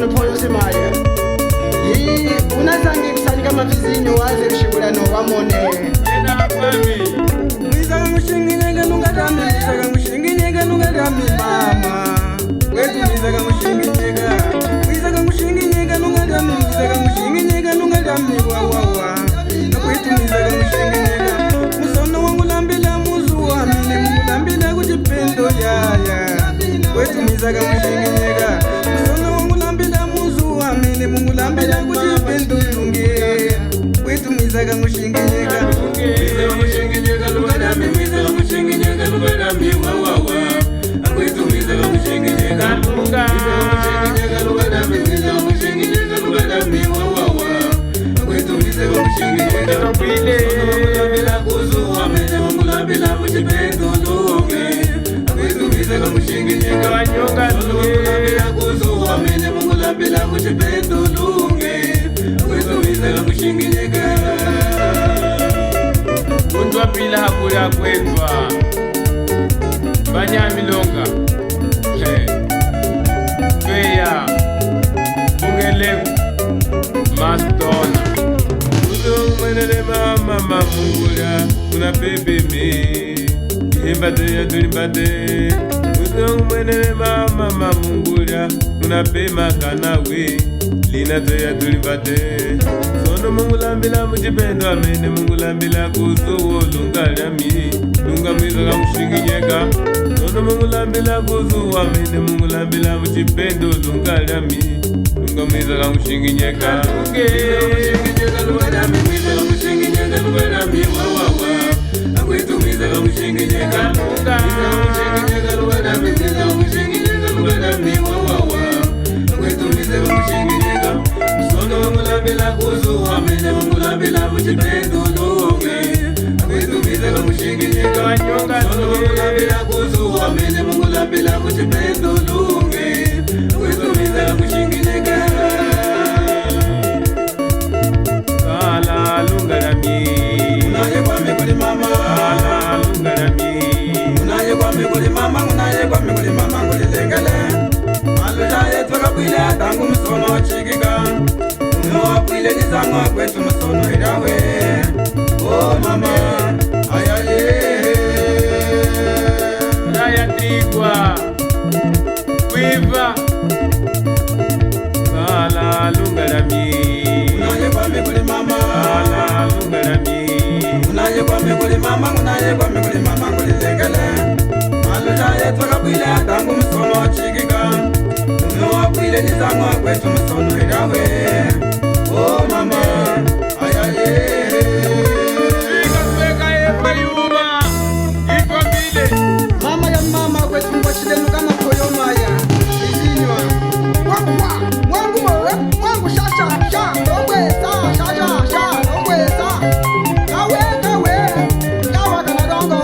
no poyo semaye unazangi kusandika mavizinyo waze kushibula no wamone ena kwami mwiza kamushinginyega nungadami mwiza kamushinginyega nungadami mama wetu mwiza kamushinginyega mwiza kamushinginyega nungadami mwiza kamushinginyega nungadami wawawa nakwetu mwiza kamushinginyega musono wangu lambila muzu wamine mungu lambila kuchipendo yaya wetu mwiza kamushinginyega musono wangu lambila muzu wamine mungu lambila kuchipendo lunge wetu mwiza kamushinginyega mwiza kamushinginyega nungadami mwiza kamushinginyega nungadami wawawa nakwetu mwiza kamushinginyega Lunga kamushinginyega nungadami mwiza kamushinginyega nungadami wawawa nakwetu mwiza kamushinginyega Topile Mungulambila kuzuwa mene mungulambila kuchipendo lunge nakwetu mwiza kamushinginyega Wanyonga Mungulambila kuzuwa mene mungulambila kuchipendo lunge nakwetu mwiza kamushinginyega Undwa pila hakuli akwetwa Banyamilonga Feya Bungelegu Mastona Mwenele mama mamungula Una bebe me Ihembate ya tulimbate Mwenele mama mamungula Una bema kanawe Lina to ya tulimbate Sono mungulambila mujipendo amene mungulambila kuzuwo lungalami Lunga mwiza kamushinginyega Sono mungulambila kuzuwo amene mungulambila mujipendo lungalami Lunga mwiza kamushinginyega Kamushinginyega lungalami mwiza kamushinginyega lungalami wawawa nakwetu mwiza kamushinginyega Kamushinginyega lungalami mwiza kamushinginyega lungalami wawawa nakwetu mwiza kamushinginyega Musono mungulambila kuzuwa mene mungulambila mujipendo lunge nakwetu mwiza kamushinginyega Wanyonga Musono mungulambila kuzuwa mene mungulambila mujipendo lunge nakwetu mwiza kamushinginyega Kala lungalami Unaye kwame kuli mama Kala lungalami Unaye kwame kuli mama Unaye kwame kuli mama kuli lengele Maluja yetu kapwile tangu msono chikika Umewa pwile nizangwa kwetu msono idawe Oh mama ayaye Raya tigwa Kwiva Kala lungalami Unaye kwame kuli mama Kala lungalami Unaye kwame kuli mama Unaye kwame kuli mama kuli lengele Maluja yetu kapwile tangu msono chikika Umewa pwile nizangwa kwetu msono idawe Oh mama ayaye Ikasweka yepa yuma Ikwa bile mama ya mama kwetu ngwachilenu kama koyo maya izinywa wangu shasha sha ongweza shasha ongweza gawe gawa kana dongo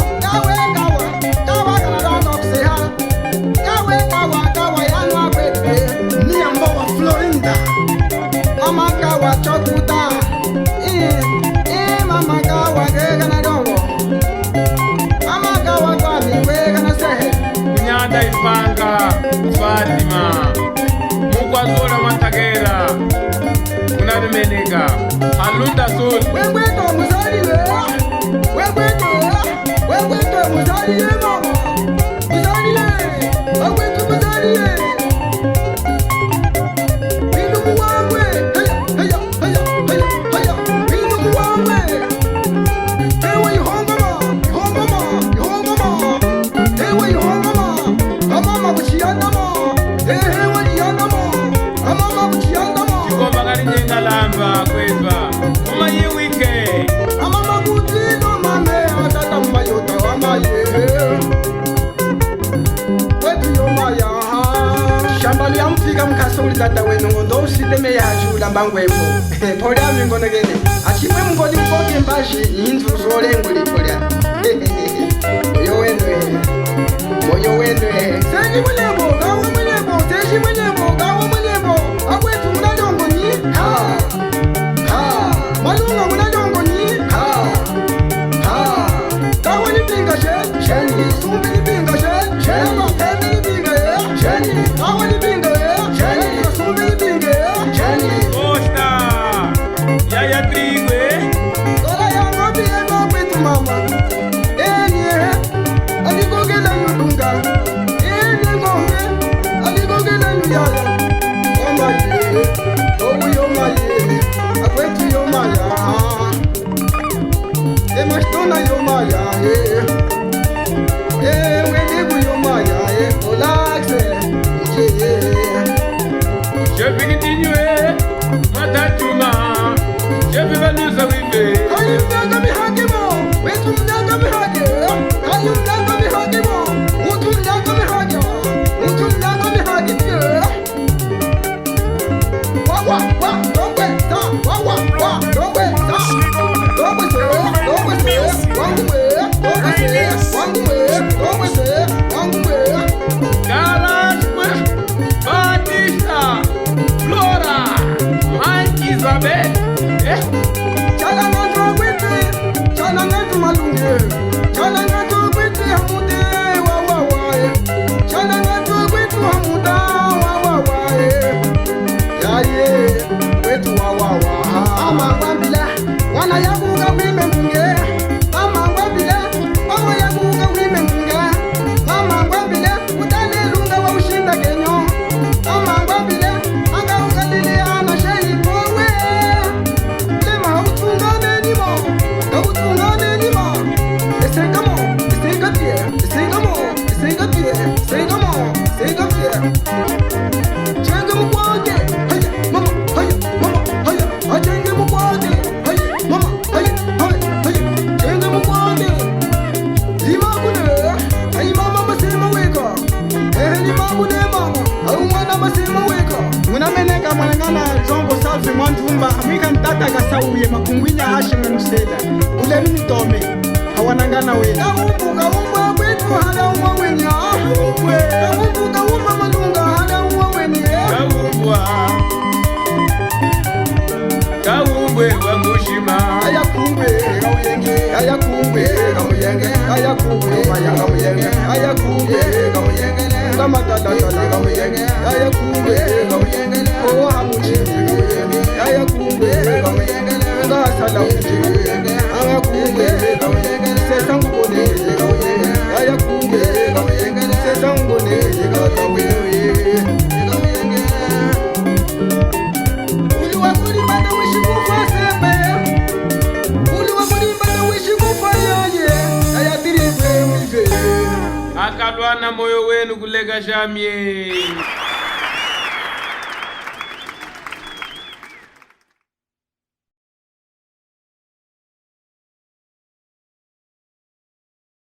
gawa kana dongo kuseha gawa yanwa kwete ni ambo wa Florinda mama gawa chokuta mama gawa kana dongo mama gawa kwa miwe kana sehe Kunyada ipanga Fatima Mukwazola matagera Kunadumenega Halunda sul Wegweto muzaliwe muzaliwe mama muzaliwe muzaliwe Bindugu wangwe haya Bindugu wangwe Ewe ihongoma Ewe ihongoma Amama kuchiandamo Ewe iandamo Amama kuchiandamo Chikoba kari nyenga lamba kwetwa Uma ye wike Amama kutino mame atata mbayota wamaye Wetu yomaya Shambali ya mfika mkasuli tata wenu ngondo usiteme ya chula mbangwepo Polia mingono gene Achimwe mngoli mkoke mbashi inzu zole nguli polia Moyo wendwe Seji mwenyebo, gawa mwenyebo Seji mwenyebo, gawa mwenyebo Akwetu mnadongo ni ha Malunga mnadongo ni ha Gawa ni pinga sheni Sumbi ni pinga sheni Hemi ni pinga sheni Gawa ni pinga sheni Sumbi ni pinga ayakuka kwime munge mama ngwebile owo yakuka kwime munge mama ngwebile utalelunga wa ushinda kenyo mama ngwebile anga ungalile ana shei powe lema utungane nimo utungane nimo esengamo esengapie esengamo esengapie esengamo esengapie chenge mukwaje haya mama haya mama haya achenge mukwaje haya mama haya haya chenge mukwaje lima kune ai mama masema weka lima kune mama au mwana masema weka muna meneka mwanangana zongo salve mwanjumba amika ntata kasauye makungwinya hashime musela ule mimi tome hawanangana we kaumbuka umba kwetu hala umwa wenya umwe kaumbuka umba malunga hala umwa wenya kaumbwe wa mushima ayakumbwe kauyenge ayakumbwe kauyenge ayakumbwe mayanga muyenge ayakumbwe kauyenge kamatata kauyenge ayakumbwe kauyenge o hamuchenge ayakumbwe kauyenge ngasala uchenge ayakumbwe kauyenge sesangubone kauyenge ayakumbwe kauyenge sesangubone kauyenge akalwana moyo wenu kulega jamye.